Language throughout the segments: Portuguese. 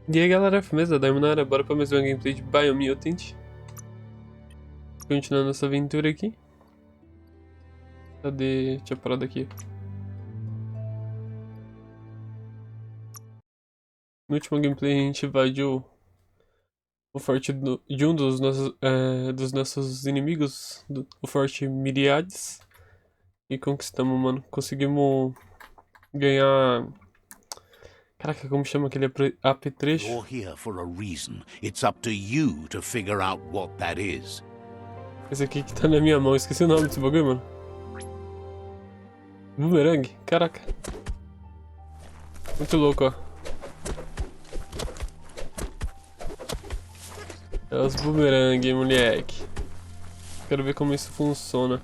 E aí galera, firmeza, Damon na área, bora pra mais uma gameplay de Biomutant. Continuando essa aventura aqui. Cadê? Tinha parado aqui. No último gameplay a gente invadiu o forte de um dos nossos inimigos, o forte Miriades. E conquistamos, mano. Conseguimos ganhar... Caraca, como chama aquele apetrecho? You're here for a reason. It's up to you to figure out what that is. Esse aqui que tá na minha mão, esqueci o nome desse bagulho, mano. Boomerang? Caraca. Muito louco, ó. É os boomerang, moleque. Quero ver como isso funciona.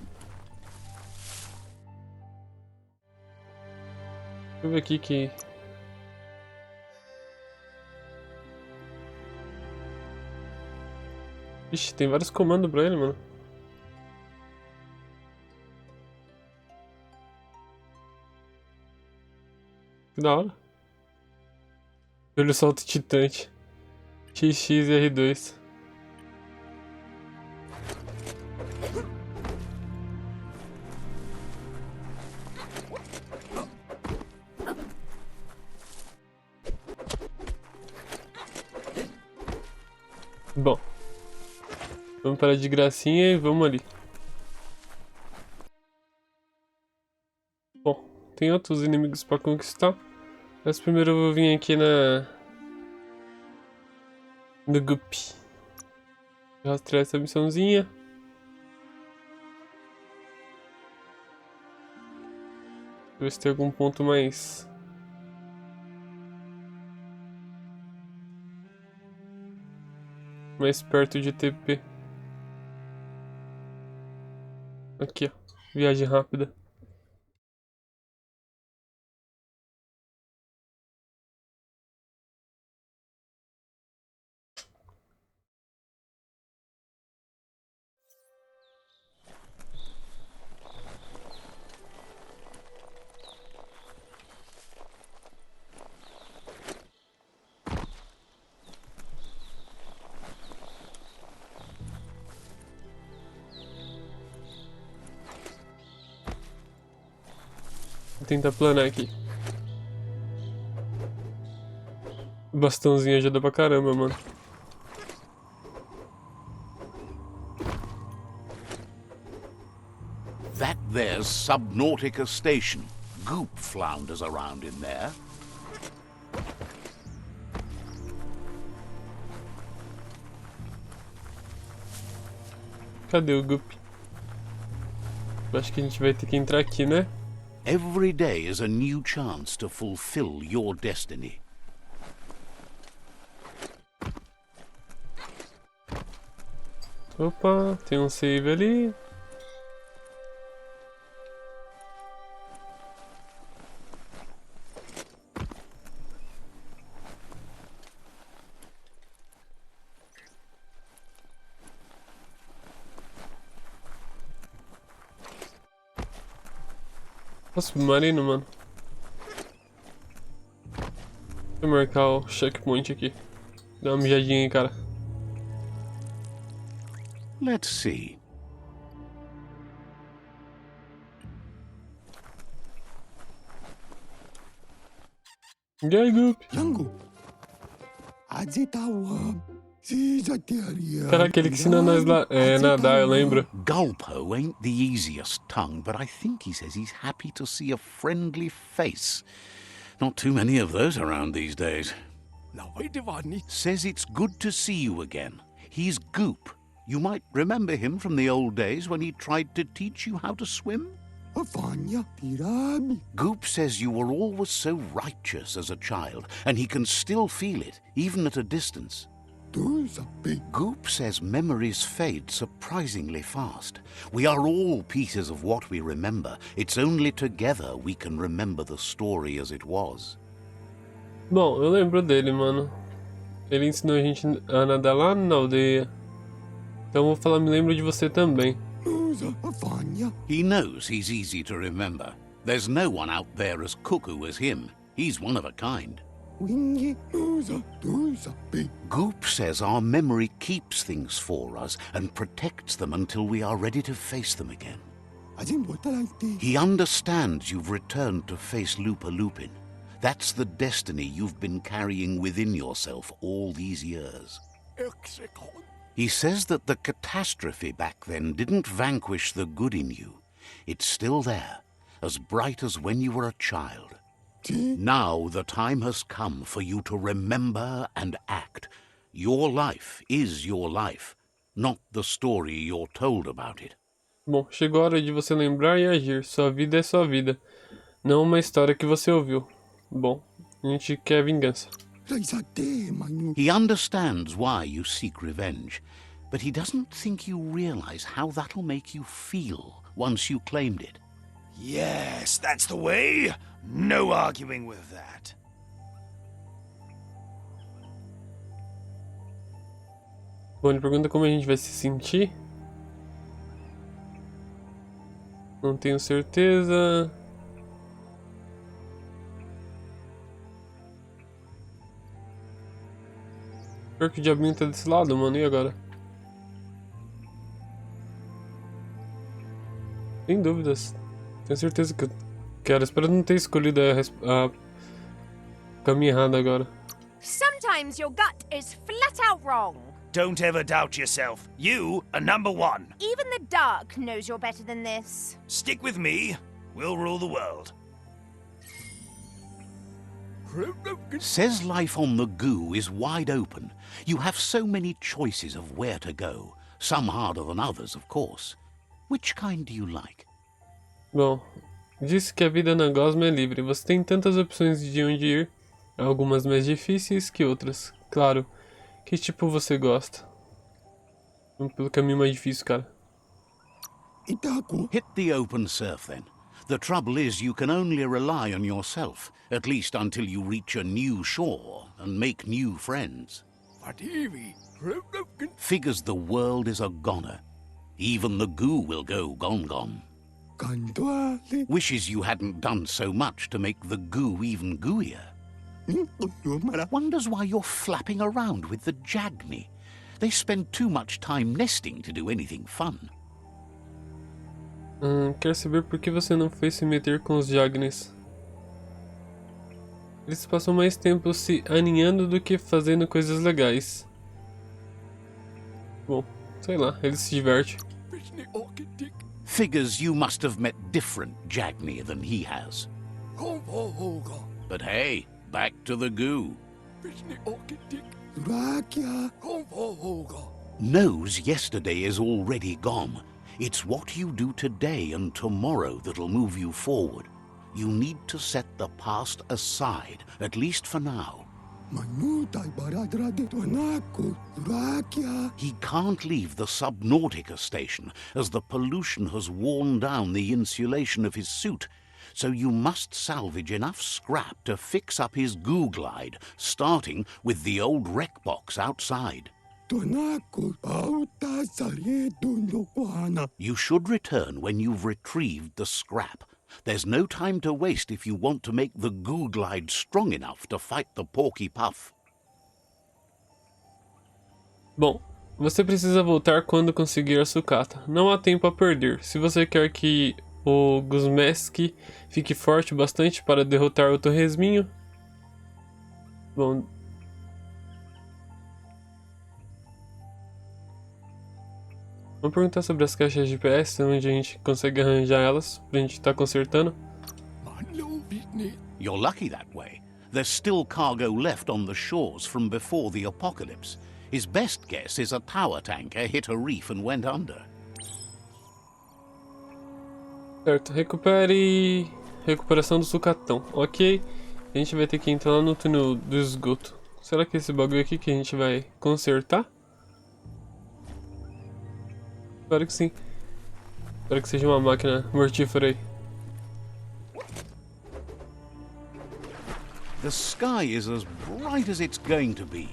Deixa eu ver aqui que... Ixi, tem vários comandos pra ele, mano. Que da hora. Ele solta titante. XX e R2. Bom. Vamos parar de gracinha e vamos ali. Bom, tem outros inimigos pra conquistar. Mas primeiro eu vou vir aqui no Guppy. Rastrear essa missãozinha. Ver se tem algum ponto mais perto de TP. Aqui, ó. Viagem rápida. Vou tentar planar aqui. O bastãozinho ajuda pra caramba, mano. That there's Subnautica Station. Goop flounders around in there. Cadê o Guppy? Acho que a gente vai ter que entrar aqui, né? Every day is a new chance to fulfill your destiny. Opa, tem um save ali. Nossa, submarino, mano. Deixa eu marcar o checkpoint aqui. Dá uma mijadinha aí, cara. Let's see. E aí, Guppy? Cara, aquele que ensina nós lá, nadar, eu lembro. Gulpo ain't the easiest tongue, but I think he says he's happy to see a friendly face. Not too many of those around these days. Says it's good to see you again. He's Goop. You might remember him from the old days when he tried to teach you how to swim. Goop says you were always so righteous as a child, and he can still feel it, even at a distance. Goop says memories fade surprisingly fast. We are all pieces of what we remember. It's only together we can remember the story as it was. Bom, eu lembro dele, mano. Ele ensinou a gente a nadar lá na aldeia. Então eu vou falar, me lembro de você também. He knows he's easy to remember. There's no one out there as cuckoo as him. He's one of a kind. Goop says our memory keeps things for us and protects them until we are ready to face them again. He understands you've returned to face Lupa Lupin. That's the destiny you've been carrying within yourself all these years. He says that the catastrophe back then didn't vanquish the good in you. It's still there, as bright as when you were a child. Now the time has come for you to remember and act. Your life is your life, not the story you're told about it. Bom, chegou a hora de você lembrar e agir. Sua vida é sua vida, não uma história que você ouviu. Bom, a gente quer vingança. He understands why you seek revenge, but he doesn't think you realize how that'll make you feel once you claimed it. Yes, that's the way. No arguing with that. Bom, ele pergunta como a gente vai se sentir. Não tenho certeza. Pior que o diabinho tá desse lado, mano. E agora? Sem dúvidas. Tenho certeza que eu quero. Espero não ter escolhido a caminho errado agora. Sometimes your gut is flat out wrong. Don't ever doubt yourself. You are number one. Even the dark knows you're better than this. Stick with me. We'll rule the world. Says life on the goo is wide open. You have so many choices of where to go. Some harder than others, of course. Which kind do you like? Bom, disse que a vida na gosma é livre. Você tem tantas opções de onde ir. Algumas mais difíceis que outras. Claro. Que tipo você gosta? Vamos pelo caminho mais difícil, cara. Hit the open surf, then. The trouble is you can only rely on yourself, at least until you reach a new shore and make new friends. Figures the world is a goner. Even the goo will go gone. Wishes you hadn't done so much to make the goo even gooier. Wonders why you're flapping around with the Jagni. They spend too much time nesting to do anything fun. Quer saber por que você não foi se meter com os Jagnes? Eles passam mais tempo se aninhando do que fazendo coisas legais. Bom, sei lá, eles se divertem. Figures you must have met different Jagni than he has. But hey, back to the goo. Knows yesterday is already gone. It's what you do today and tomorrow that'll move you forward. You need to set the past aside, at least for now. He can't leave the Subnautica station, as the pollution has worn down the insulation of his suit. So you must salvage enough scrap to fix up his goo glide, starting with the old wreck box outside. You should return when you've retrieved the scrap. There's no time to waste if you want to make the goo glide strong enough to fight the Porky Puff. Bom, você precisa voltar quando conseguir a sucata. Não há tempo a perder. Se você quer que o Guzmeski fique forte bastante para derrotar o Torresminho. Bom, vamos perguntar sobre as caixas de PS, onde a gente consegue arranjar elas, pra gente estar consertando. You're lucky that way. There's still cargo left on the shores from before the apocalypse. His best guess is a tower tanker hit a reef and went under. Certo, recupere... Recuperação do sucatão, ok? A gente vai ter que entrar lá no túnel do esgoto. Será que é esse bagulho aqui que a gente vai consertar? Espero que sim. Espero que seja uma máquina mortífera aí. The sky is as bright as it's going to be.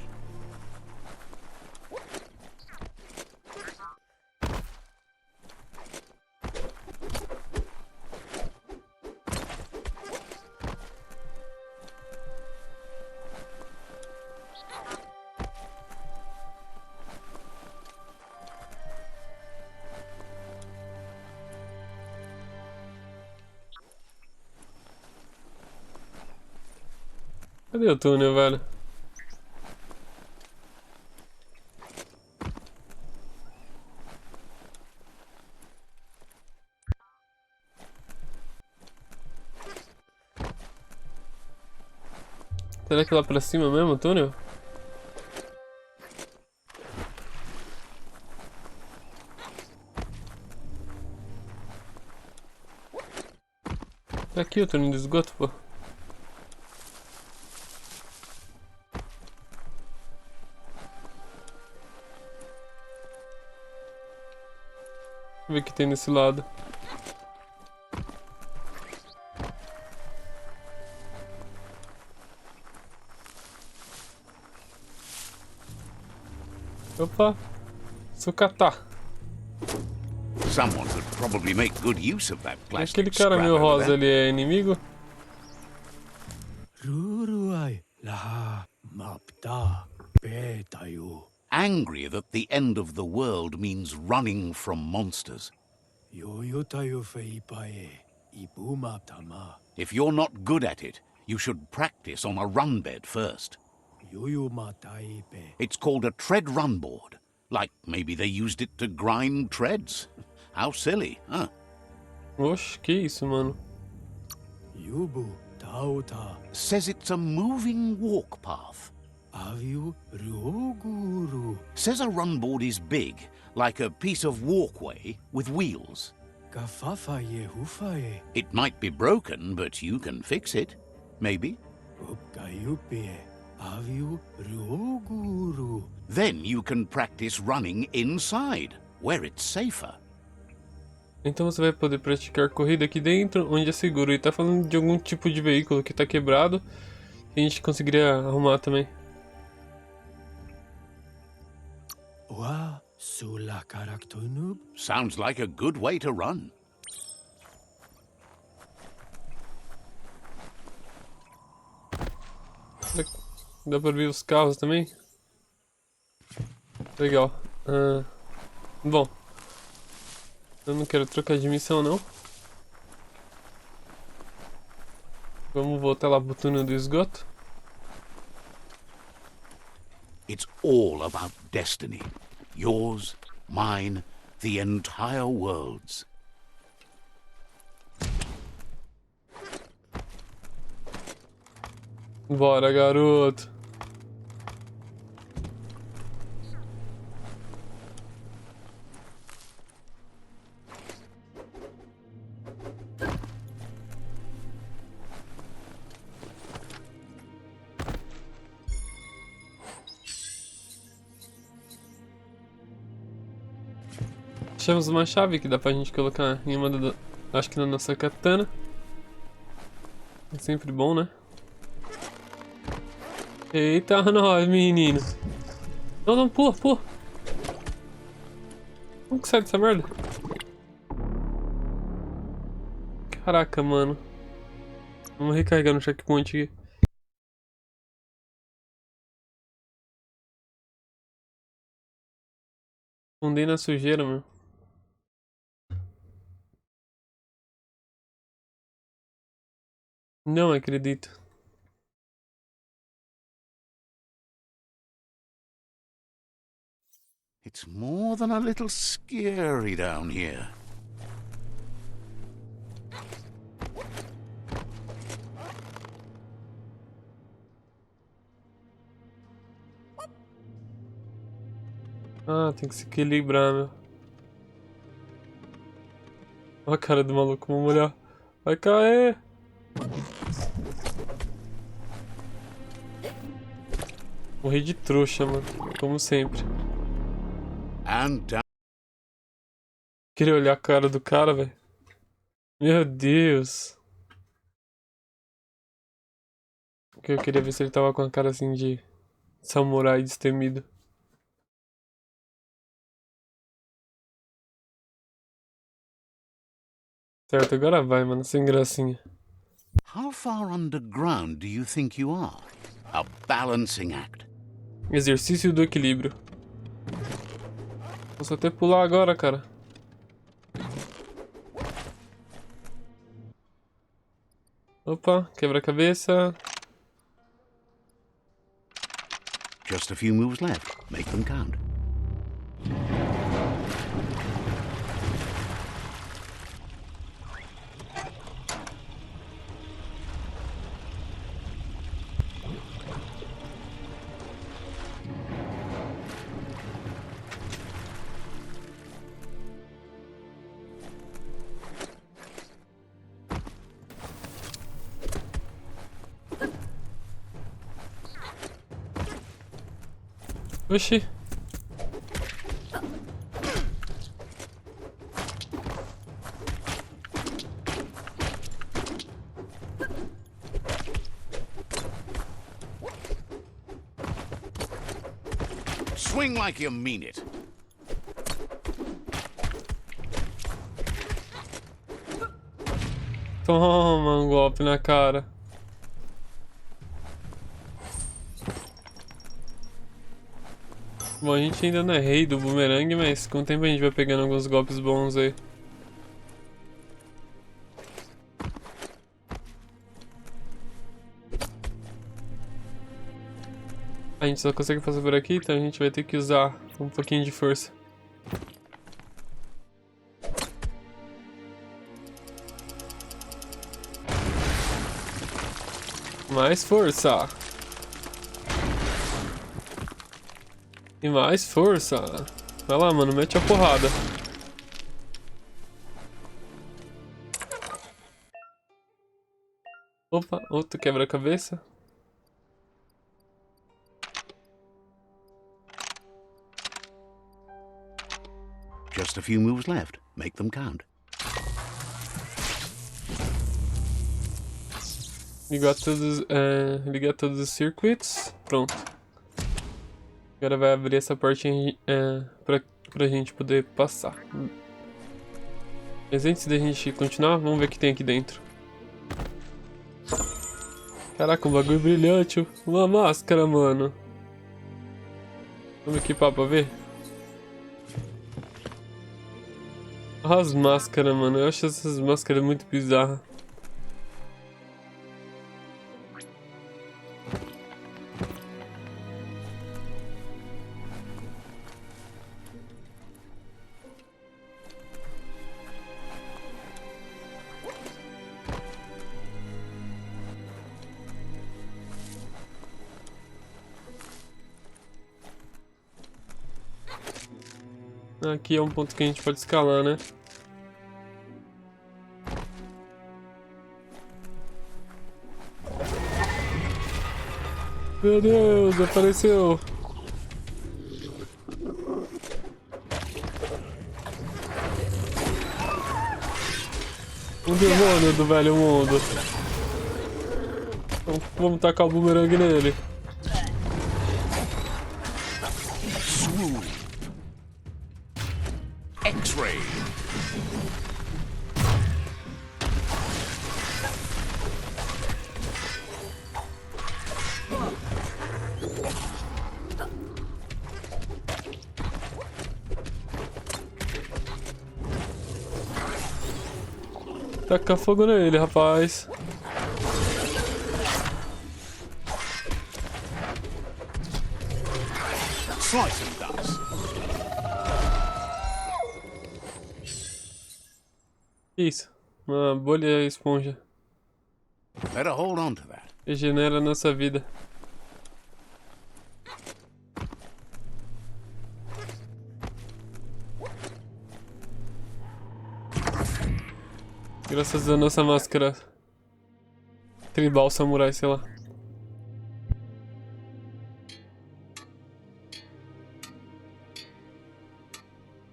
Cadê o túnel, velho? Será que é lá pra cima mesmo o túnel? Tá aqui o túnel do esgoto, pô. Deixa eu ver o que tem nesse lado. Opa, sucatá. Someone could probably make good use of that Aquele plastic cara scrap meio over rosa there. ali é inimigo? Ruruai laha mapta betayu. Angry that the end of the world means running from monsters. Yoyotayu feipae ibumaptama. If you're not good at it, you should practice on a run bed first. Yoyomataipe. It's called a tread run board. Like maybe they used it to grind treads. How silly, huh? Oxe, que isso, mano? Yubu tauta. Says it's a moving walk path. Aviu ruoguru. Says a run board is big, like a piece of walkway with wheels. Gafafaye hufae. It might be broken, but you can fix it. Maybe. Upkayupe. Aviu ruoguru. Then you can practice running inside, where it's safer. Então você vai poder praticar corrida aqui dentro, onde é seguro. E tá falando de algum tipo de veículo que tá quebrado. E a gente conseguiria arrumar também. Wa sula karaktunub. Sounds like a good way to run. Dá pra ver os carros também? Legal. Bom. Eu não quero trocar de missão, não. Vamos voltar lá pro túnel do esgoto. It's all about destiny. Yours, mine, the entire world's. Bora, garoto. Achamos uma chave que dá pra gente colocar em uma acho que na nossa katana. É sempre bom, né? Eita, nós, menino. Não, não, pula, pula. Como que sai dessa merda? Caraca, mano. Vamos recarregar no checkpoint aqui. Fundei na sujeira, meu. Não acredito. It's more than a little scary down here. Ah, tem que se equilibrar, meu. Olha a cara do maluco, vamos olhar. Vai cair! Morri de trouxa, mano. Como sempre. And down. Queria olhar a cara do cara, velho. Meu Deus. Porque eu queria ver se ele tava com a cara assim de samurai destemido. Certo, agora vai, mano. Sem gracinha. How far underground do you think you are? A balancing act. Exercício do equilíbrio. Posso até pular agora, cara. Opa, quebra-cabeça. Just a few moves left. Make them count. Oxi. Swing like you mean it. Toma um golpe na cara. Bom, a gente ainda não é rei do boomerang, mas com o tempo a gente vai pegando alguns golpes bons aí. A gente só consegue passar por aqui, então a gente vai ter que usar um pouquinho de força. Mais força! E mais força! Vai lá, mano, mete a porrada. Opa, outro quebra-cabeça. Just a few moves left. Make them count. Ligar todos os circuitos. Pronto. Agora vai abrir essa porta pra gente poder passar. Mas antes da gente continuar, vamos ver o que tem aqui dentro. Caraca, um bagulho brilhante. Uma máscara, mano. Vamos equipar pra ver? Olha as máscaras, mano. Eu acho essas máscaras muito bizarras. Aqui é um ponto que a gente pode escalar, né? Meu Deus, apareceu! Um demônio do velho mundo. Então, vamos tacar o boomerang nele. X-ray. Tacar fogo nele, rapaz. Slice and dice. Isso. Uma bolha esponja. Better hold on to that. Regenera a nossa vida. Graças à nossa máscara tribal samurai, sei lá.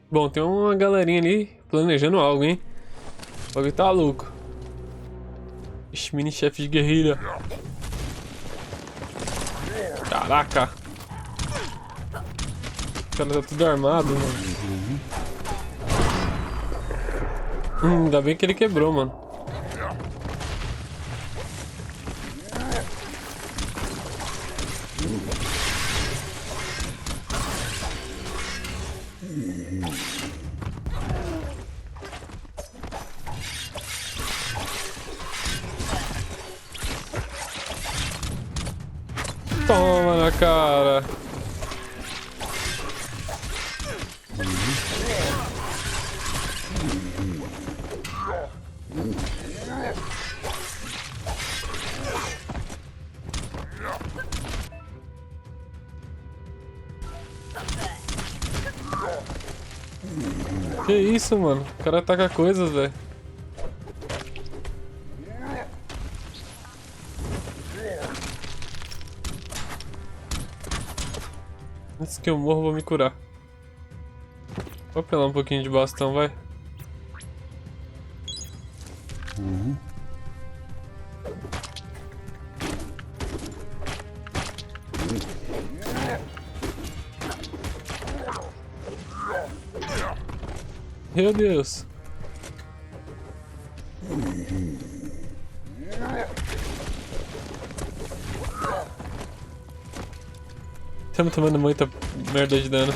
Bom, tem uma galerinha ali planejando algo, hein? O bagulho tá louco. Ixi, mini chefe de guerrilha. Caraca. O cara tá tudo armado, mano. Ainda bem que ele quebrou, mano. Toma na cara. Que isso, mano? O cara ataca coisas, velho. Antes que eu morro, eu vou me curar. Vou apelar um pouquinho de bastão, vai. Meu Deus. Estamos tomando muita merda de dano.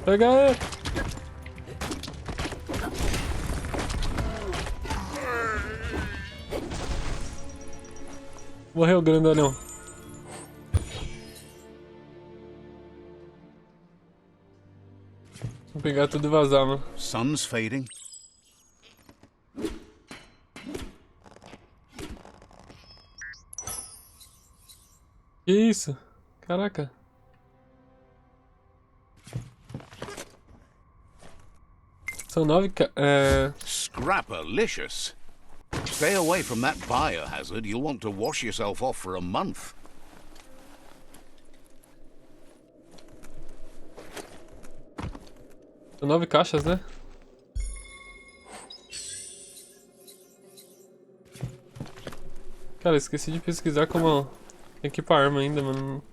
Pega ele! Morreu o grandalhão. Vou pegar tudo e vazar, mano. Sun's fading. Que isso? Caraca. São 9 Scrapalicious. Stay away from that biohazard. You'll want to wash yourself off for a month. São 9 caixas, né? Cara, esqueci de pesquisar como equipar arma ainda, mano.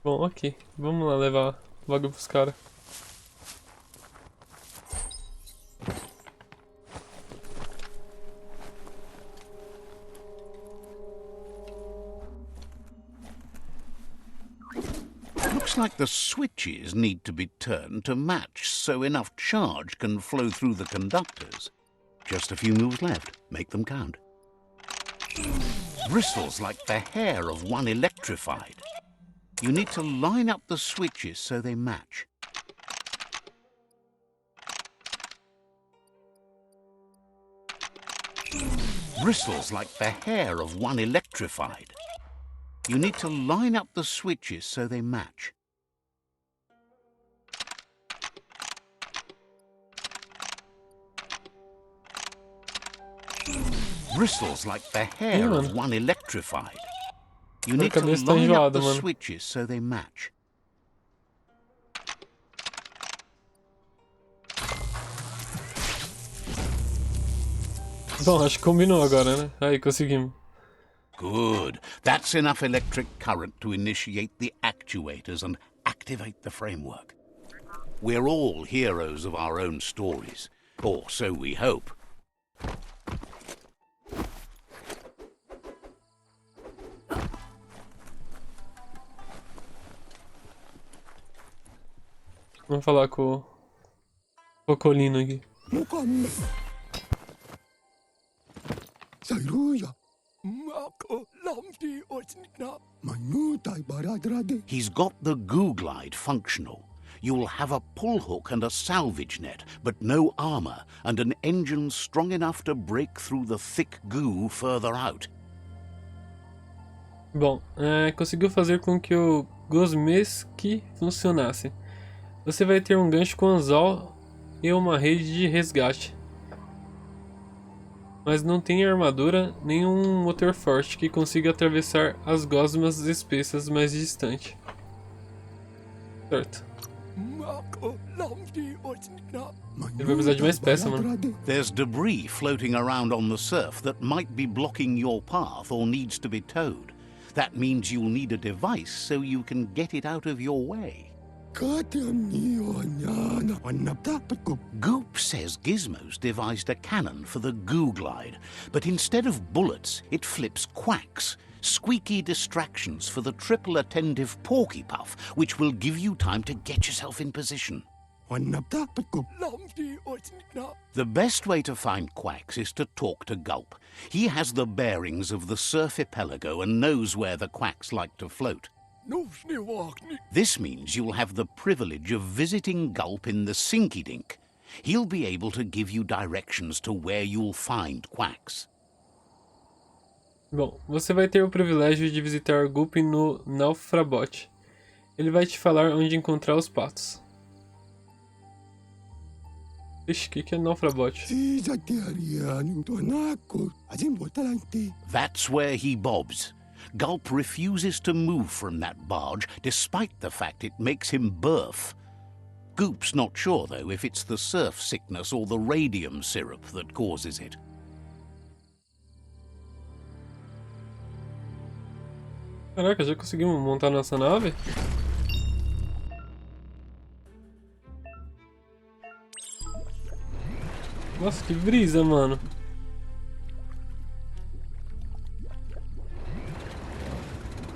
Bom, ok. Vamos lá levar logo pros caras. Looks like the switches need to be turned to match so enough charge can flow through the conductors. Just a few moves left. Make them count. Bristles like the hair of one electrified. You need to line up the switches so they match. Bristles like the hair of one electrified. You need to line up the switches so they match. Bristles like the hair of one electrified. You need to line up the switches so they match. Bom, acho que combinou agora, né? Aí, conseguimos. Good. That's enough electric current to initiate the actuators and activate the framework. We're all heroes of our own stories, or so we hope. Vamos falar com o Cocolino aqui. He's got the goo glide functional. You'll have a pull hook and a salvage net, but no armor, and an engine strong enough to break through the thick goo further out. Bom, conseguiu fazer com que o Gosmeski funcionasse. Você vai ter um gancho com anzol e uma rede de resgate. Mas não tem armadura nem um motor forte que consiga atravessar as gosmas espessas mais distante. Certo. Ele vai precisar de mais peça, mano. There's debris floating around on the surf that might be blocking your path or needs to be towed. That means you'll need a device so you can get it out of your way. Goop says Gizmo's devised a cannon for the goo glide, but instead of bullets, it flips quacks, squeaky distractions for the triple attentive porky puff, which will give you time to get yourself in position. The best way to find quacks is to talk to Gulp. He has the bearings of the Surf Archipelago and knows where the quacks like to float. This means you'll have the privilege of visiting Gulp in the Sinky Dink. He'll be able to give you directions to where you'll find quacks. Bom, você vai ter o privilégio de visitar Gulp no Naufrabot. Ele vai te falar onde encontrar os patos. Ixi, o que é Naufrabot? That's where he bobs. Gulp refuses to move from that barge, despite the fact it makes him birth. Goop's not sure, though, if it's the surf sickness or the radium syrup that causes it. Caraca, já conseguimos montar nossa nave? Nossa, que brisa, mano.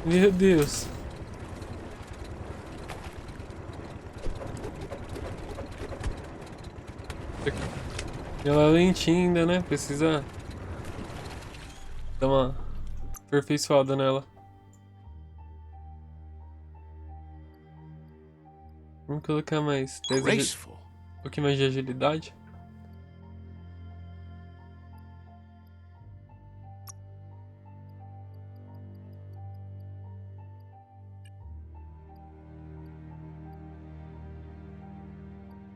Meu Deus. Ela é lentinha ainda, né? Precisa dar uma aperfeiçoada nela. Vamos colocar mais 10 Graceful. um pouquinho mais de agilidade.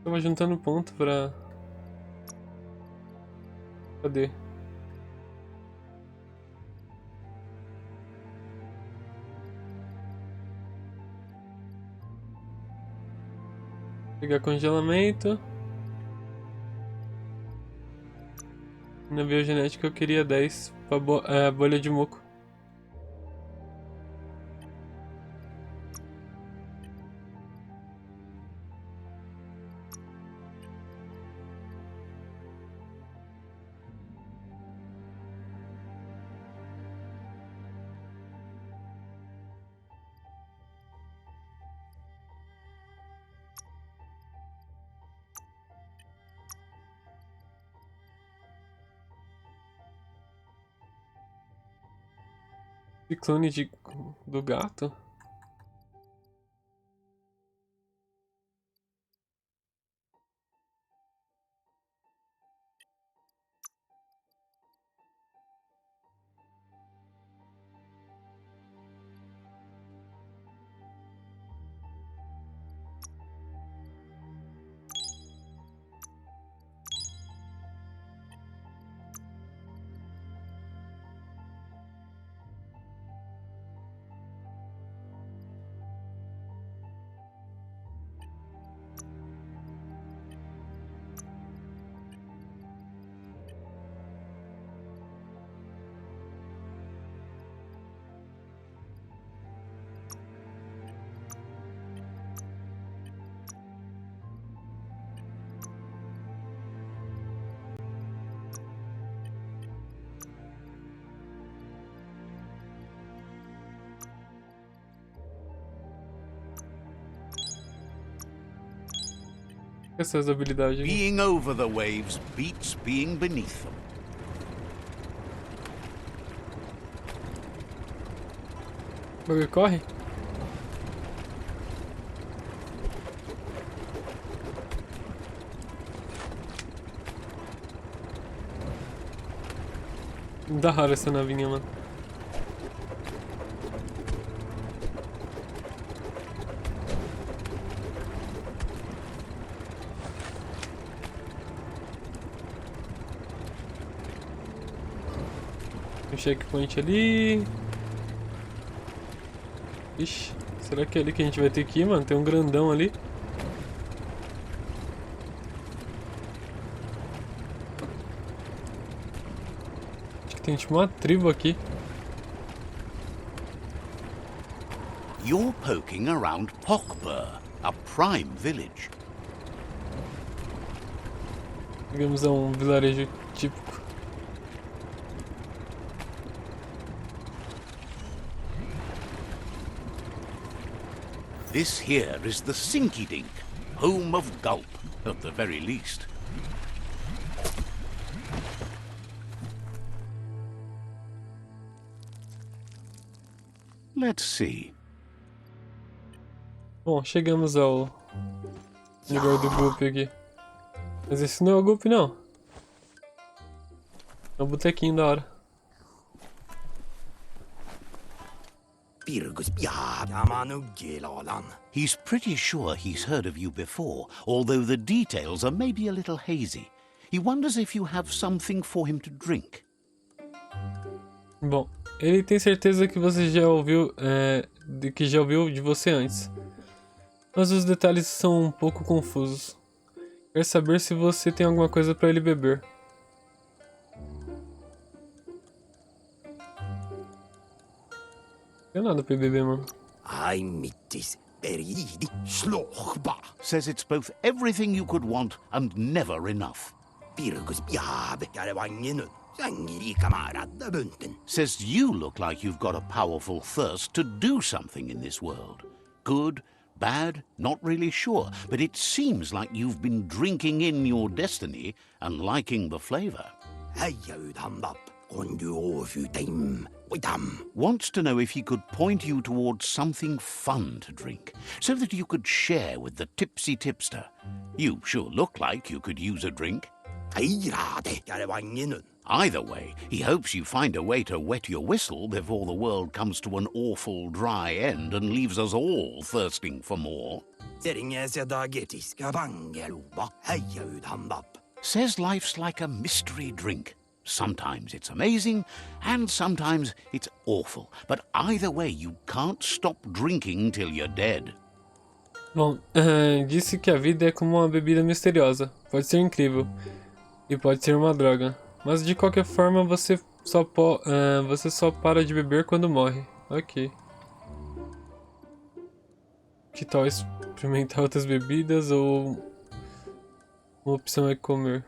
Tava juntando ponto pra... Cadê? Pegar congelamento. Na biogenética eu queria 10 pra bolha de muco. Ciclone do gato? Essas habilidades aqui. Being over the waves beats being beneath them. O bagulho corre? Da hora essa navinha, mano. Tem um checkpoint ali. Ixi, será que é ali que a gente vai ter que ir, mano? Tem um grandão ali. Acho que tem tipo uma tribo aqui. You're poking around Pokbur, a prime village. Digamos, é um vilarejo típico. This here is the Sinky Dink, home of Gulp, at the very least. Let's see. Bom, chegamos ao lugar do Guppy aqui. Mas esse não é o Guppy, não. É um botequinho da hora. He's pretty sure he's heard of you before, although the details are maybe a little hazy. He wonders if you have something for him to drink. Bom, ele tem certeza que você já ouviu, de você antes. Mas os detalhes são um pouco confusos. Quer saber se você tem alguma coisa para ele beber. Não tem nada pra ele beber, mano. Says it's both everything you could want and never enough. Says you look like you've got a powerful thirst to do something in this world. Good, bad, not really sure, but it seems like you've been drinking in your destiny and liking the flavor. Wants to know if he could point you towards something fun to drink, so that you could share with the tipsy tipster. You sure look like you could use a drink. Either way, he hopes you find a way to wet your whistle before the world comes to an awful dry end and leaves us all thirsting for more. Says life's like a mystery drink. Sometimes it's amazing, and sometimes it's awful. But either way, you can't stop drinking till you're dead. Bom, disse que a vida é como uma bebida misteriosa. Pode ser incrível. E pode ser uma droga. Mas de qualquer forma, você só para de beber quando morre. Ok. Que tal experimentar outras bebidas ou uma opção é comer?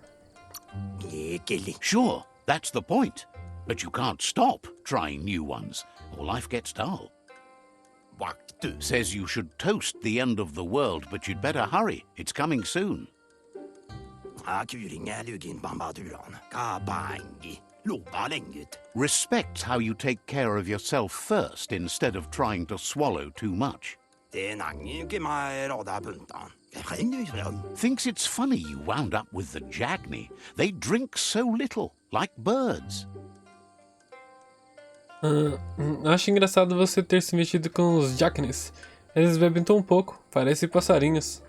Sure, that's the point. But you can't stop trying new ones, or life gets dull. Says you should toast the end of the world, but you'd better hurry. It's coming soon. Respects how you take care of yourself first instead of trying to swallow too much. Thinks it's funny you wound up with the Jagni. They drink so little, like birds. Acho engraçado você ter se metido com os Jagnis. Eles bebem tão pouco, parecem passarinhos.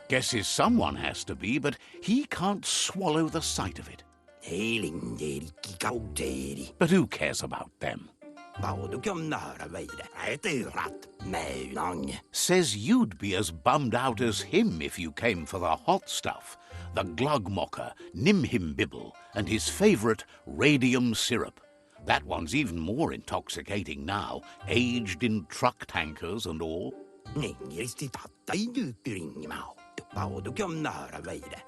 Guesses someone has to be, but he can't swallow the sight of it. But who cares about them? Says you'd be as bummed out as him if you came for the hot stuff. The Glugmocker, Nimhimbibble, and his favourite radium syrup. That one's even more intoxicating now, aged in truck tankers and all.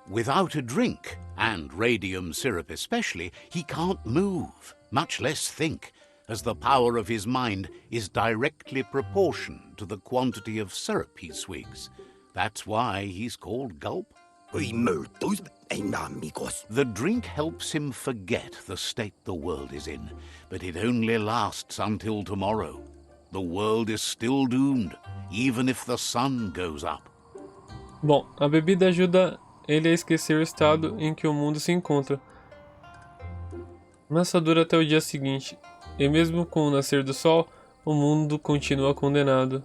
Without a drink, and radium syrup especially, he can't move, much less think, as the power of his mind is directly proportioned to the quantity of syrup he swigs. That's why he's called Gulp. The drink helps him forget the state the world is in, but it only lasts until tomorrow. The world is still doomed, even if the sun goes up. Bom, a bebida ajuda ele a esquecer o estado em que o mundo se encontra. Mas só dura até o dia seguinte, e mesmo com o nascer do sol, o mundo continua condenado.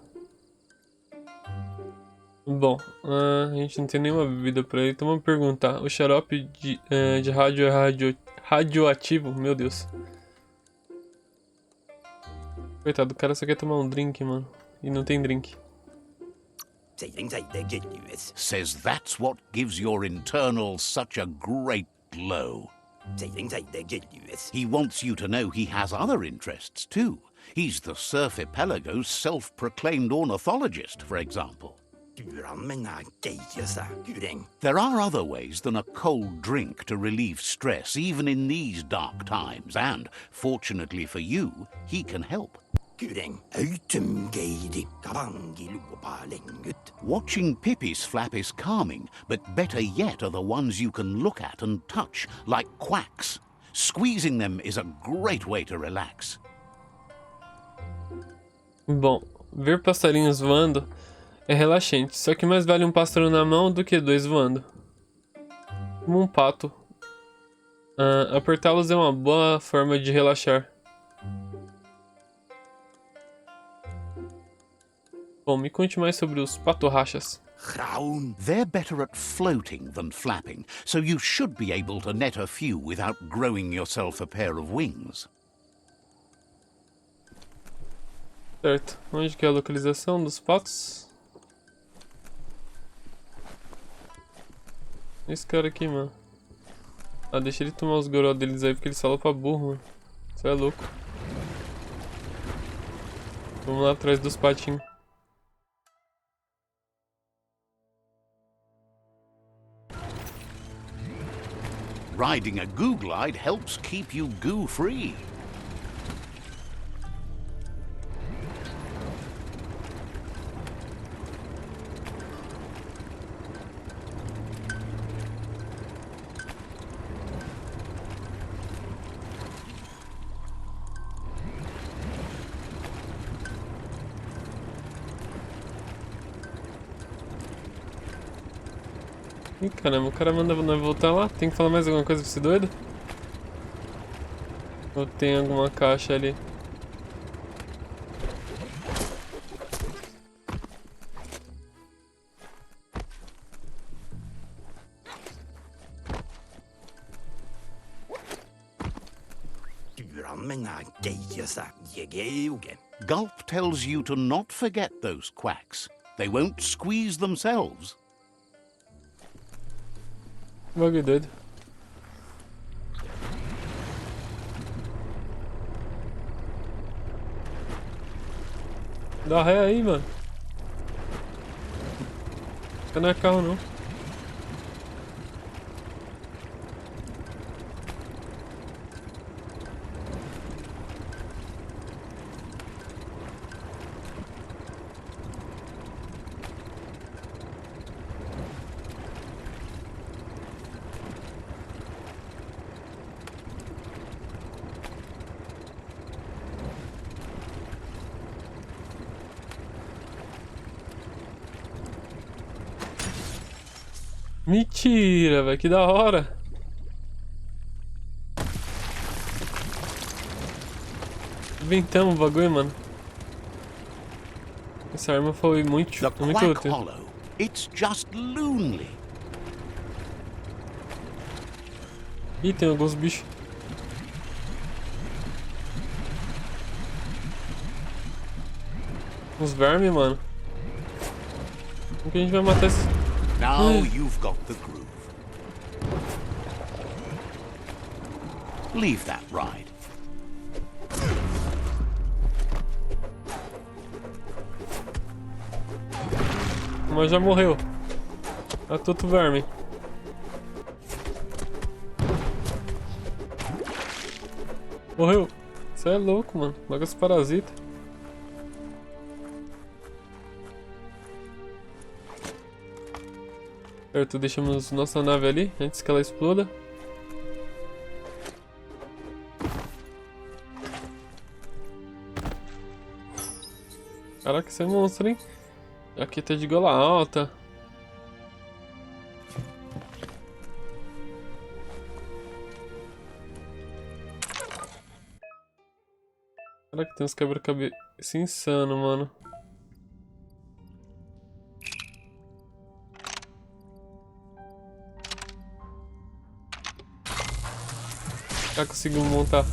Bom, a gente não tem nenhuma bebida pra ele, então vamos perguntar. O xarope de rádio é radioativo? Meu Deus. Coitado, o cara só quer tomar um drink, mano. E não tem drink. Says that's what gives your internals such a great glow. He wants you to know he has other interests too. He's the Surf Archipelago's self-proclaimed ornithologist, for example. There are other ways than a cold drink to relieve stress, even in these dark times, and, fortunately for you, he can help. Watching Pippi's flap is calming, but better yet are the ones you can look at and touch, like quacks. Squeezing them is a great way to relax. Bom, ver passarinhos voando é relaxante, só que mais vale um pássaro na mão do que dois voando. Como um pato. Apertá-los é uma boa forma de relaxar. Bom, me conte mais sobre os patorrachas. They're better at floating than flapping, so you should be able to net a few without growing yourself a pair of wings. Certo, onde que é a localização dos patos? Esse cara aqui, mano. Ah, deixa ele tomar os goró deles aí, porque eles falam pra burro, mano. Você é louco. Vamos lá atrás dos patinhos. Riding a goo glide helps keep you goo-free. Ih, caramba, o cara manda nós voltar lá. Tem que falar mais alguma coisa pra esse doido? Ou tem alguma caixa ali? Gulp tells you to not forget those quacks. They won't squeeze themselves. Bagulho doido. Dá ré aí, mano. Não é carro, não. Mentira, velho, que da hora. Inventamos o bagulho, mano. Essa arma foi muito The quack útil. hollow. It's just lonely. Ih, tem alguns bichos. Uns vermes, mano. Como que a gente vai matar esse... Now you've got the groove. Leave that ride. Mas já morreu. Tá todo verme. Morreu. Você é louco, mano. Logo os parasitas. Certo, deixamos nossa nave ali antes que ela exploda. Caraca, esse é monstro, hein? Jaqueta de gola alta. Caraca, tem uns quebra-cabeça insano, mano. Já conseguimos montar.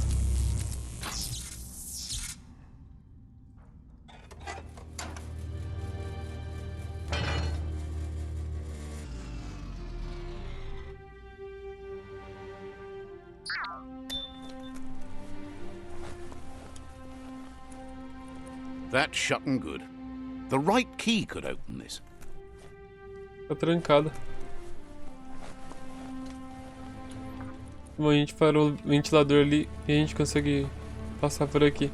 That's shut and good. The right key could open this. Tá trancada. Bom, a gente parou o ventilador ali e a gente consegue passar por aqui.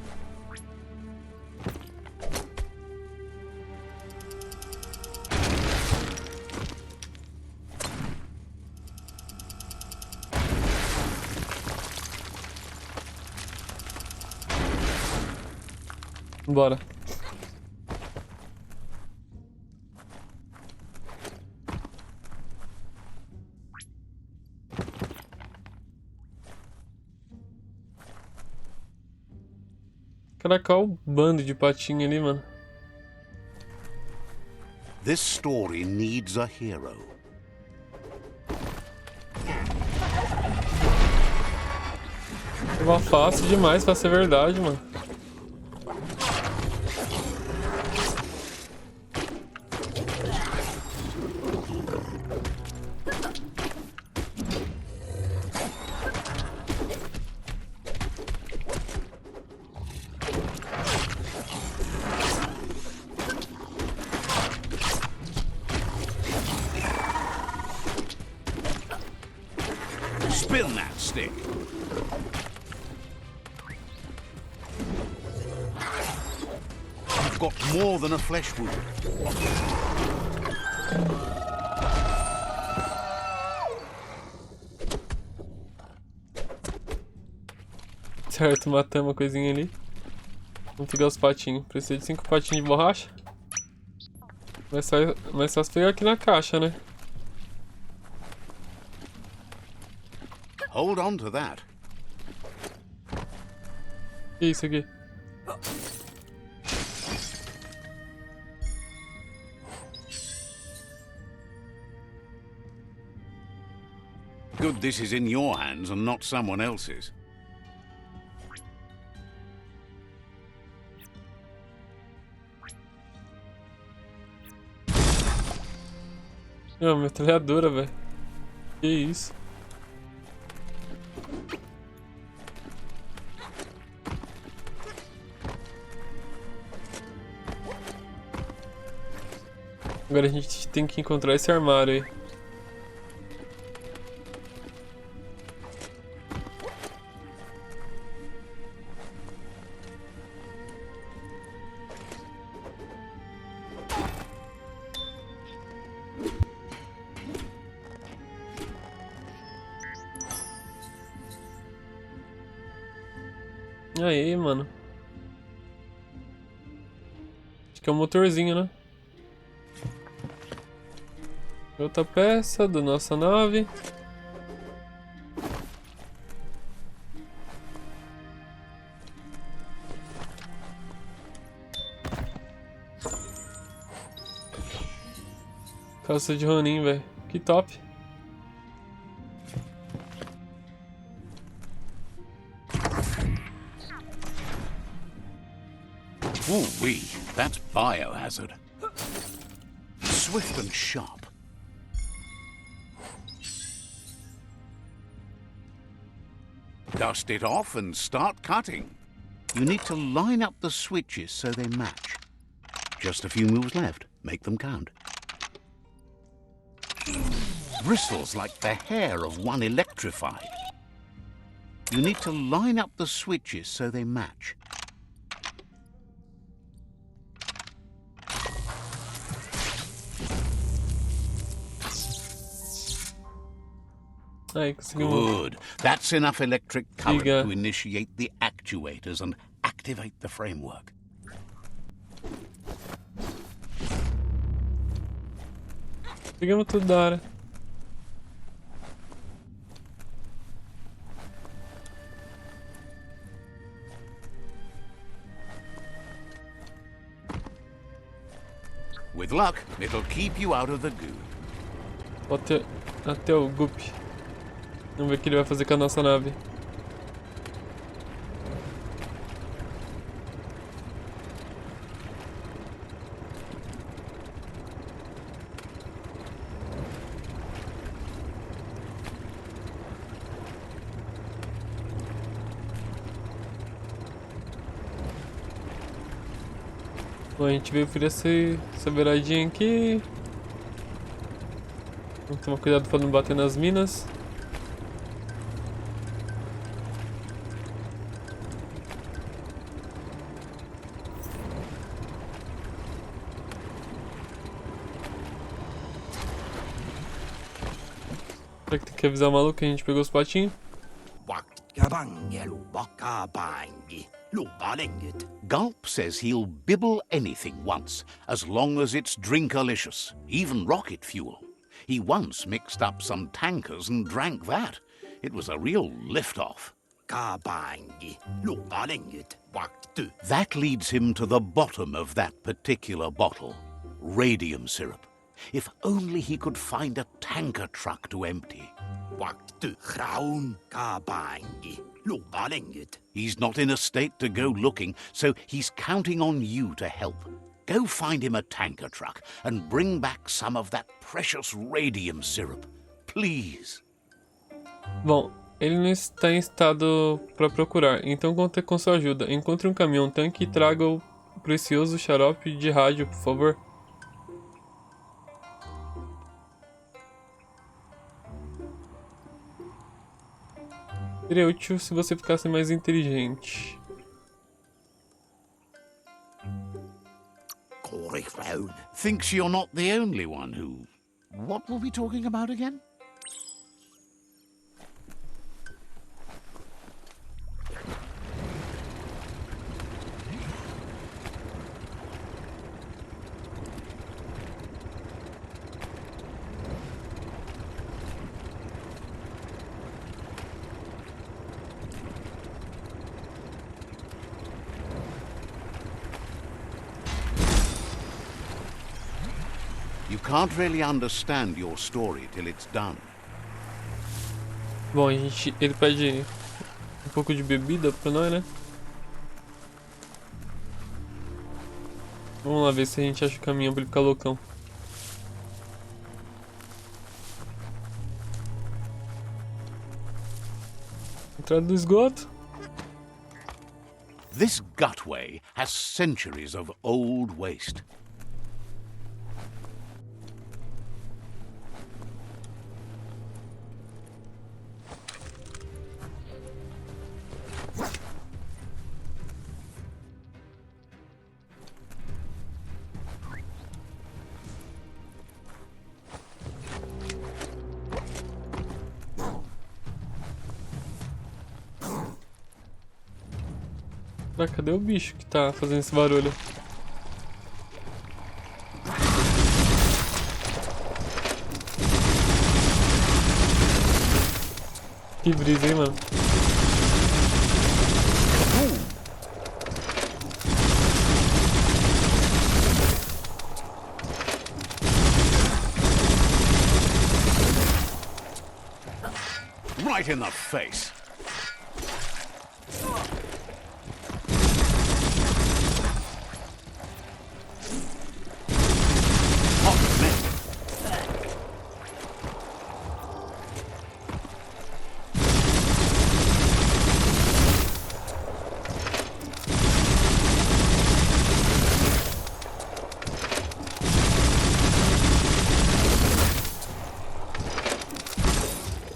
Bora. Caraca, olha o bando de patinho ali, mano. This story needs a hero. Tava fácil demais pra ser verdade, mano. Spin that stick. You've got more than a flesh wound. Certo, matamos a coisinha ali. Vamos pegar os patinhos. Precisa de 5 patinhos de borracha. Mas só se pegar aqui na caixa, né? Hold on to that. Que isso aqui? Good this is in your hands and not someone else's. É uma metralhadora, velho. Que isso? Agora a gente tem que encontrar esse armário aí. Aí, mano. Acho que é um motorzinho, né? Outra peça da nossa nave. Calça de Ronin, velho. Que top. Ooh-wee, that's biohazard. Swift and sharp. Dust it off and start cutting. You need to line up the switches so they match. Just a few moves left. Make them count. Bristles like the hair of one electrified. You need to line up the switches so they match. Aí, conseguimos. Good. That's enough electric current Liga. to initiate the actuators and activate the framework. Pegamos tudo da hora. With luck, it'll keep you out of the goo. Até o Gup. Vamos ver o que ele vai fazer com a nossa nave. Bom, a gente veio por essa beiradinha aqui. Vamos tomar cuidado pra não bater nas minas. Será que tem que avisar o maluco que a gente pegou os patinhos? Gulp says he'll bibble anything once, as long as it's drinkalicious, even rocket fuel. He once mixed up some tankers and drank that. It was a real lift-off. That leads him to the bottom of that particular bottle. Radium syrup. If only he could find a tanker truck to empty. He's not in a state to go looking, so he's counting on you to help. Go find him a tanker truck and bring back some of that precious radium syrup. Please. Bom, ele não está em estado para procurar, então conte com sua ajuda. Encontre um caminhão-tanque e traga o precioso xarope de rádio, por favor. Seria útil se você ficasse mais inteligente. Thinks you're not the only one who... What were we talking about again? You can't really understand your story till it's done. Bom, ele pede um pouco de bebida pra nós, né? Vamos lá ver se a gente acha o caminho pra ele ficar loucão. Entrada do esgoto. This gutway has centuries of old waste. Ah, cadê o bicho que tá fazendo esse barulho? Que brisa, hein, mano? Right in the face.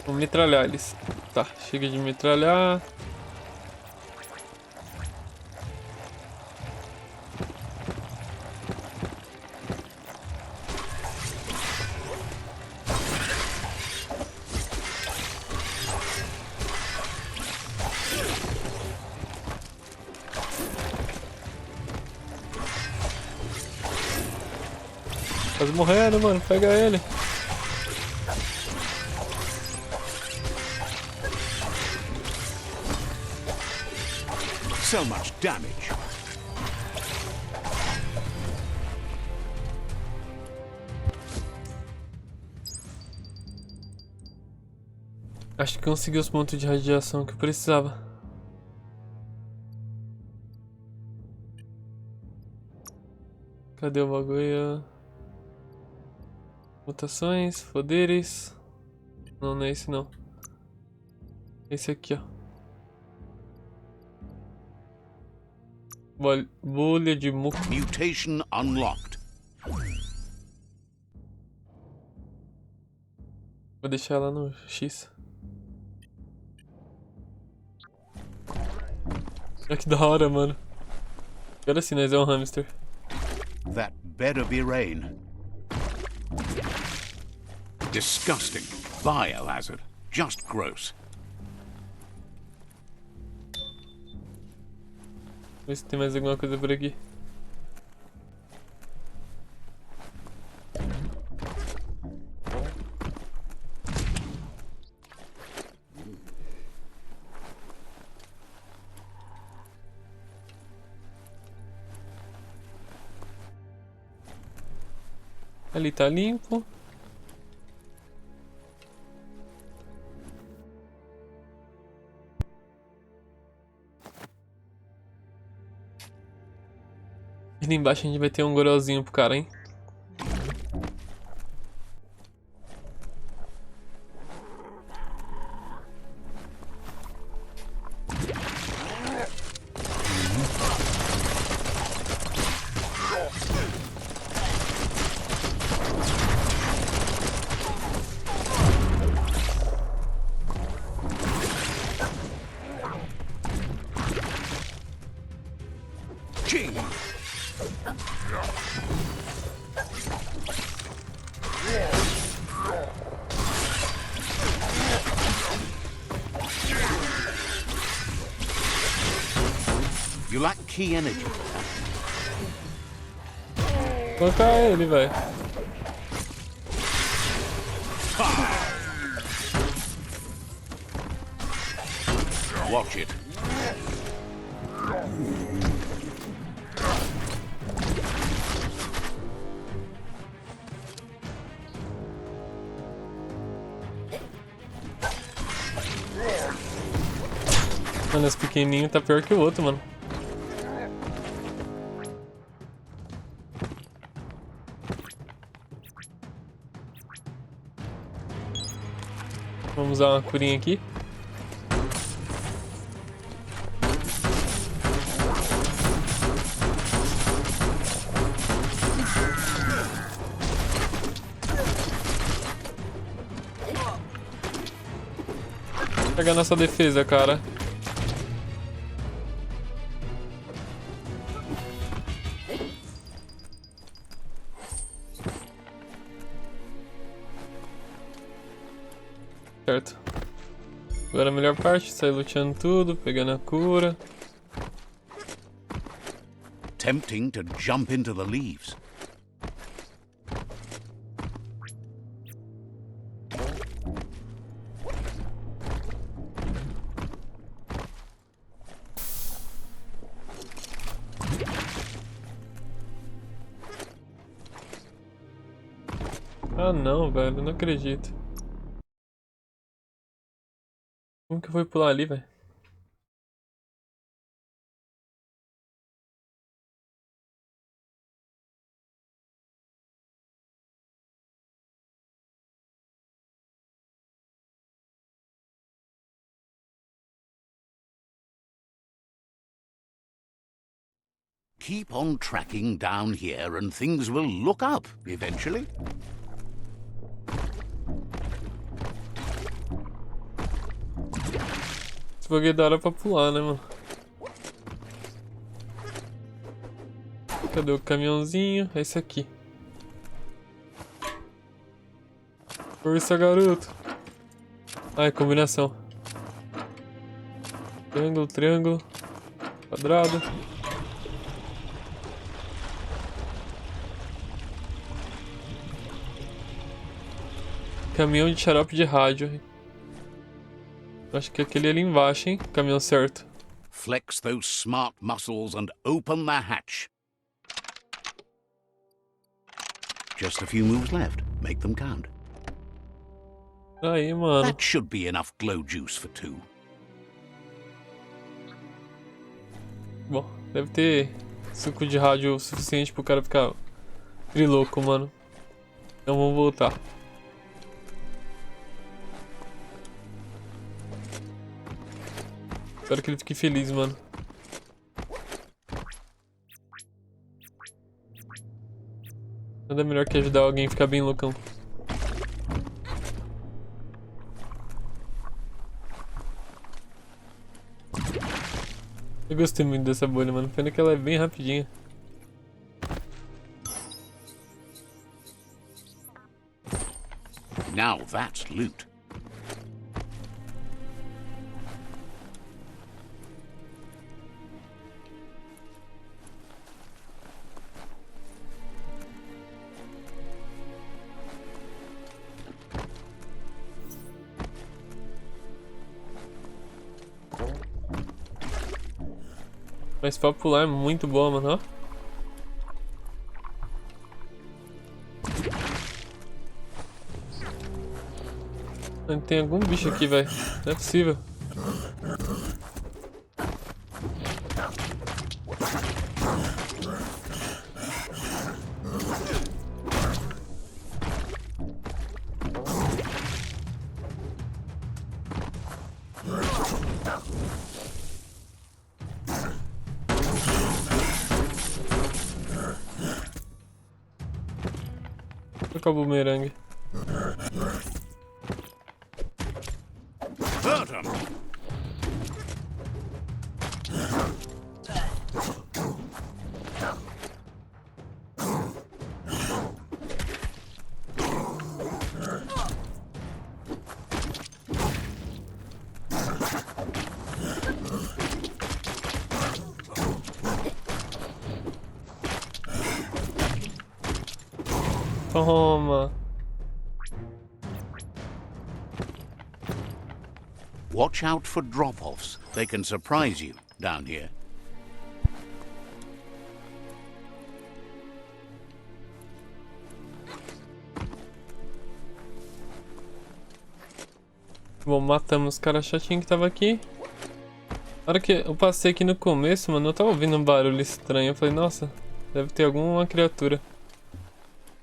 Vamos metralhar eles. Tá, chega de metralhar. Quase morrendo, mano. Pega ele. So much damage. Acho que consegui os pontos de radiação que eu precisava. Cadê o bagulho? Mutações, poderes. Não, não é esse não. Esse aqui, ó. Bolha de muco. Mutation unlocked. Vou deixar ela no X. Olha que da hora, mano. Agora sim, nós é um hamster. That better be rain. Disgusting. Biohazard. Just gross. Ver se tem mais alguma coisa por aqui. Ali tá limpo. E ali embaixo a gente vai ter um gorelzinho pro cara, hein? Gee. You lack key energy. Coloca ele, velho. Watch it. Mano, esse pequenininho tá pior que o outro, mano. Vamos usar uma curinha aqui. Pegar nossa defesa, cara. Certo. Agora a melhor parte, sair luteando tudo, pegando a cura. Tempting to jump into the leaves. Ah não, velho, não acredito. Como que eu vou pular ali, velho? Keep on tracking down here and things will look up eventually. Esse bagulho é da hora pra pular, né, mano? Cadê o caminhãozinho? É esse aqui. Força, garoto. Ai, combinação. Triângulo, triângulo. Quadrado. Caminhão de xarope de rádio. Acho que é aquele ali embaixo, hein? Caminhão certo. Flex those smart muscles and open the hatch. Just a few moves left. Make them count. Aí, mano. That should be enough glow juice for two. Bom, deve ter suco de rádio o suficiente pro cara ficar trilouco, mano. Então vamos voltar. Espero que ele fique feliz, mano. Nada melhor que ajudar alguém a ficar bem loucão. Eu gostei muito dessa bolha, mano. Pena que ela é bem rapidinha. Now that's loot. Mas pra pular é muito boa, mano, ó. Tem algum bicho aqui, velho. Não é possível. Acabou o bumerangue. Hurt 'em. Toma. Watch out for drop-offs. They can surprise you down here. Bom, matamos o cara chatinho que tava aqui. Na hora que eu passei aqui no começo, mano, eu tava ouvindo um barulho estranho. Eu falei, nossa, deve ter alguma criatura.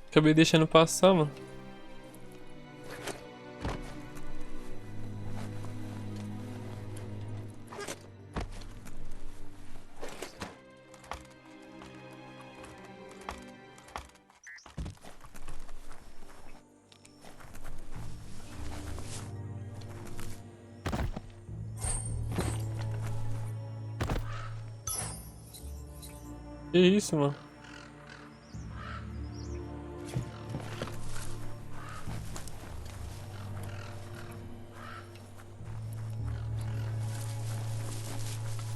Acabei deixando passar, mano. Que isso, mano?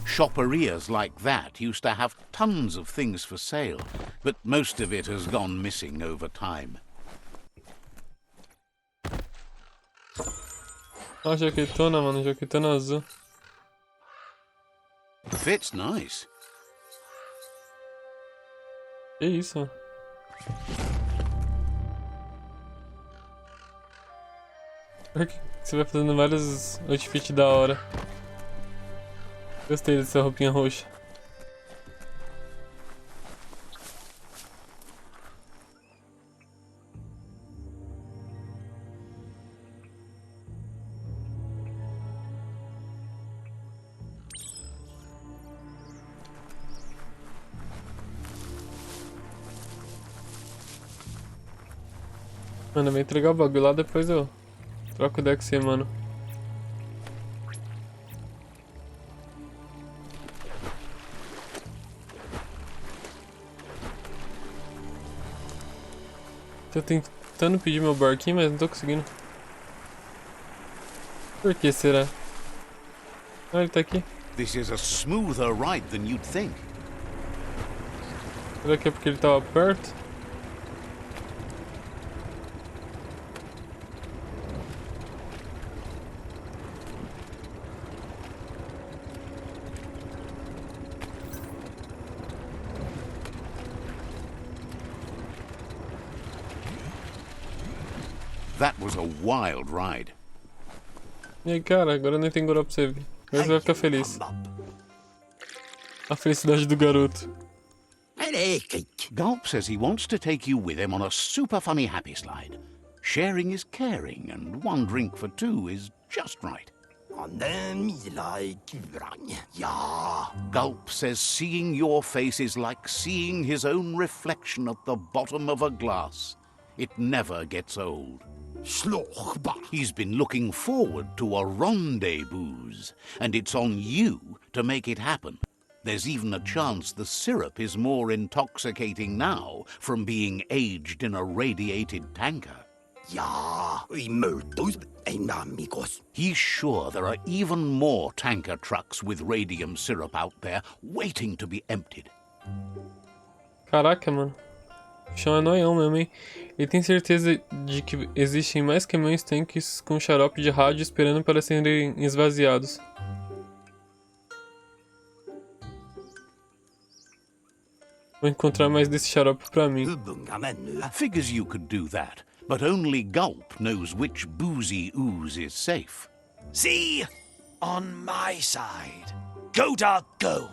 Shopperias like that used to have tons of things for sale, but most of it has gone missing over time. Ó, jaquetona, mano, jaquetona azul. Fits nice. Que isso, mano? Você vai fazendo vários outfits da hora. Gostei dessa roupinha roxa. Mano, vem entregar o bagulho lá, depois eu troco ideia com você, mano. Tô tentando pedir meu barquinho, mas não tô conseguindo. Por que será? Ah, ele tá aqui. This is a smoother ride than you'd think. Será que é porque ele tava perto? That was a wild ride. E aí, cara, agora nem tem goró pra você ver. Agora você vai ficar feliz. A felicidade do garoto. Gulp says he wants to take you with him on a super funny happy slide. Sharing is caring, and one drink for two is just right. Gulp says seeing your face is like seeing his own reflection at the bottom of a glass. It never gets old. He's been looking forward to a rendezvous, and it's on you to make it happen. There's even a chance the syrup is more intoxicating now from being aged in a radiated tanker. Ja, imultus amigos. He's sure there are even more tanker trucks with radium syrup out there waiting to be emptied. Caraca, mano. O chão é noião mesmo, hein? Ele tem certeza de que existem mais caminhões tanques com xarope de rádio esperando para serem esvaziados. Vou encontrar mais desse xarope pra mim. Figures you could do that, but only Gulp knows which boozy ooze is safe. See? On my side. Go, dog, go.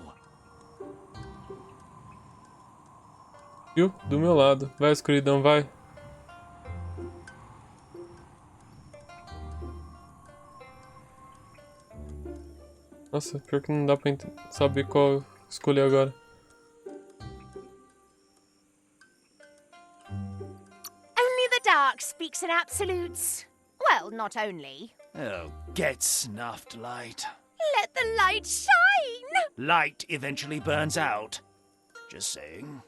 Viu? Do meu lado. Vai, escuridão, vai. Nossa, pior que não dá pra saber qual escolher agora. Only the dark speaks in absolutes. Well, not only. Oh, get snuffed, light. Let the light shine! Light eventually burns out. Just saying.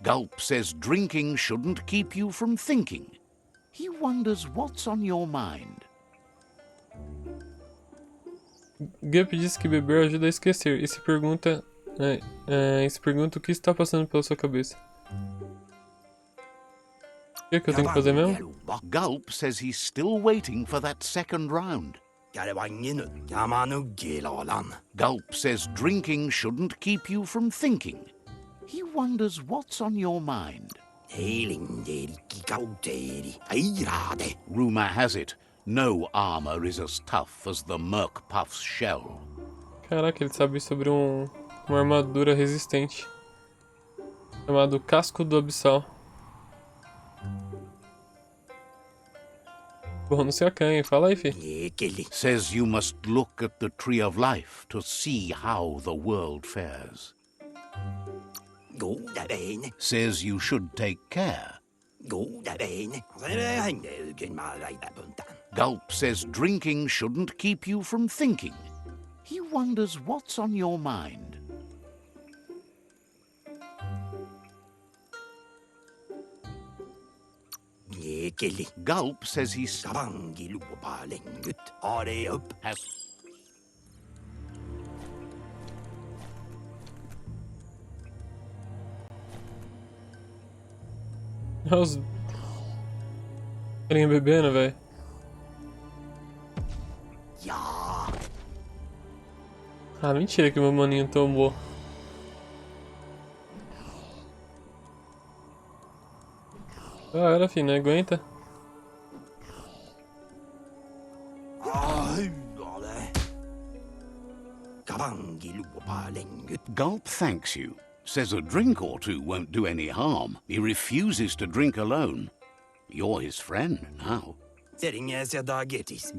Gulp says drinking shouldn't keep you from thinking. He wonders what's on your mind. Gup diz que beber ajuda a esquecer e se pergunta o que está passando pela sua cabeça. O que eu tenho que fazer mesmo? Gulp says he's still waiting for that second round. Gulp says drinking shouldn't keep you from thinking. He wonders what's on your mind. Rumor has it, no armor is as tough as the Merc-Puff's shell. Caraca, ele sabe sobre uma armadura resistente. Chamado Casco do Abissal. Bom, não se acanhe, fala aí, fi. Says you must look at the Tree of Life to see how the world fares. Says you should take care. Gulp says drinking shouldn't keep you from thinking. He wonders what's on your mind. Gulp says he's... has... Os carinha bebendo, velho. Ah, mentira que meu maninho tombou. Ah, era, filho, não aguenta. Gulp thanks you. Says a drink or two won't do any harm. He refuses to drink alone. You're his friend now.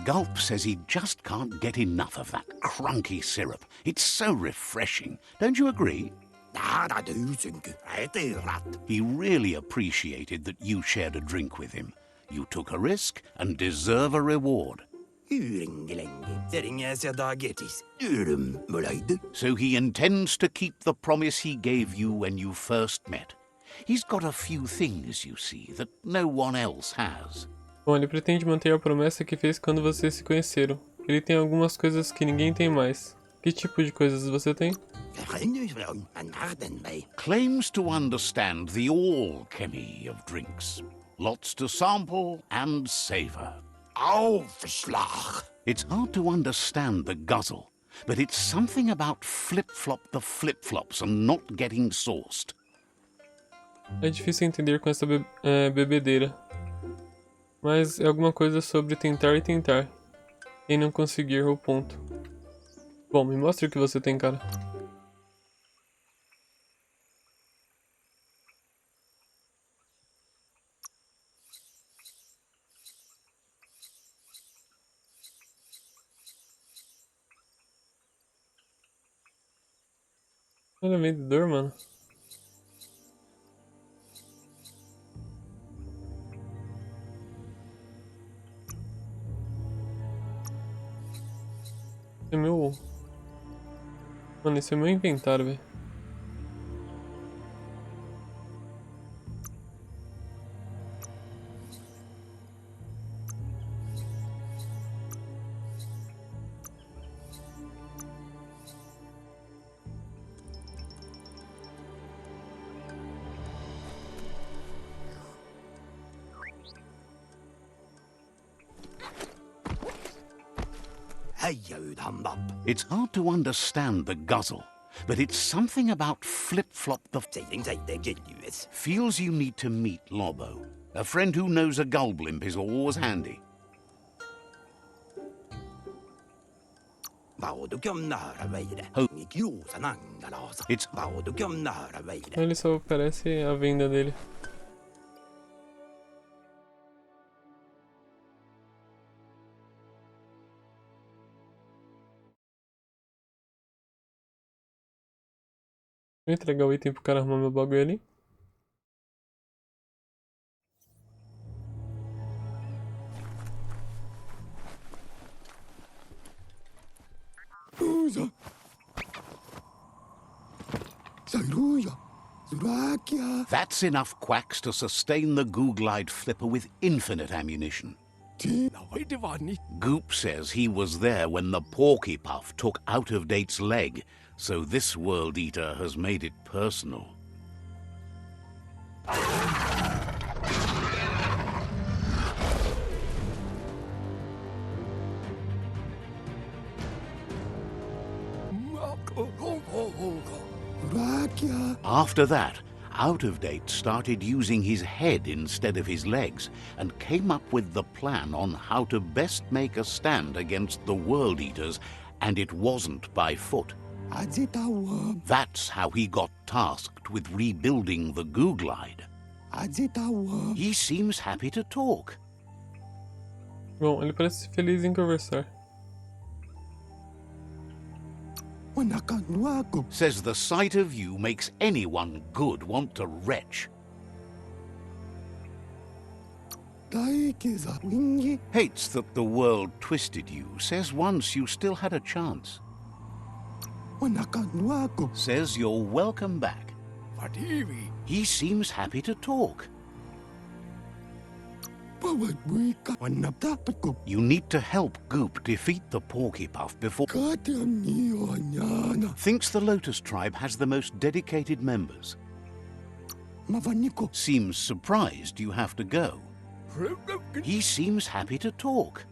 Gulp says he just can't get enough of that crunky syrup. It's so refreshing. Don't you agree? He really appreciated that you shared a drink with him. You took a risk and deserve a reward. So he intends to keep the promise he gave you when you first met. He's got a few things, you see, that no one else has. Bom, ele pretende manter a promessa que fez quando vocês se conheceram. Ele tem algumas coisas que ninguém tem mais. Que tipo de coisas você tem? Claims to understand the alchemy of drinks. Lots to sample and savor. It's hard to understand the guzzle, but it's something about flip-flop the flip-flops and not getting sauced. É difícil entender com essa bebedeira. Mas é alguma coisa sobre tentar e tentar. E não conseguir o ponto. Bom, me mostre o que você tem, cara. Ele é vendedor, mano. Esse é meu... Mano, esse é meu inventário, velho. Hey, you thumb up. It's hard to understand the guzzle, but it's something about Flip-Flop the Saying they get you is. feels you need to meet Lobo. A friend who knows a gullblimp is always handy. Bao du kom nära vidare. Gick rosen angalasa. It's Bao du kom nära vidare. Ele só oferece a venda dele. Vou entregar o item pro cara arrumar meu bagulho ali. That's enough quacks to sustain the Googlide Flipper with infinite ammunition. Goop says he was there when the Porky Puff took Out-of-Date's leg, so this World Eater has made it personal. After that, Out-of-Date started using his head instead of his legs and came up with the plan on how to best make a stand against the World Eaters, and it wasn't by foot. That's how he got tasked with rebuilding the Googlide. He seems happy to talk. Bom, ele parece feliz em conversar. Says the sight of you makes anyone good want to retch. Hates that the world twisted you. Says once you still had a chance. Says you're welcome back. He seems happy to talk. You need to help Goop defeat the Porky Puff before... Thinks the Lotus Tribe has the most dedicated members. Seems surprised you have to go. He seems happy to talk.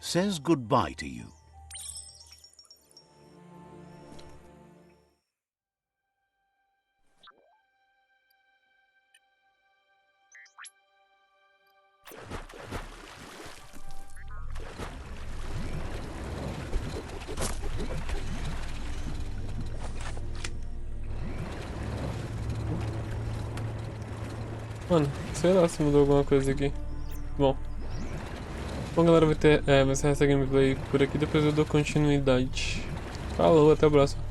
Says goodbye to you. Mano, sei lá se mudou alguma coisa aqui. Bom, galera, vai ser essa gameplay por aqui, depois eu dou continuidade. Falou, até a próxima.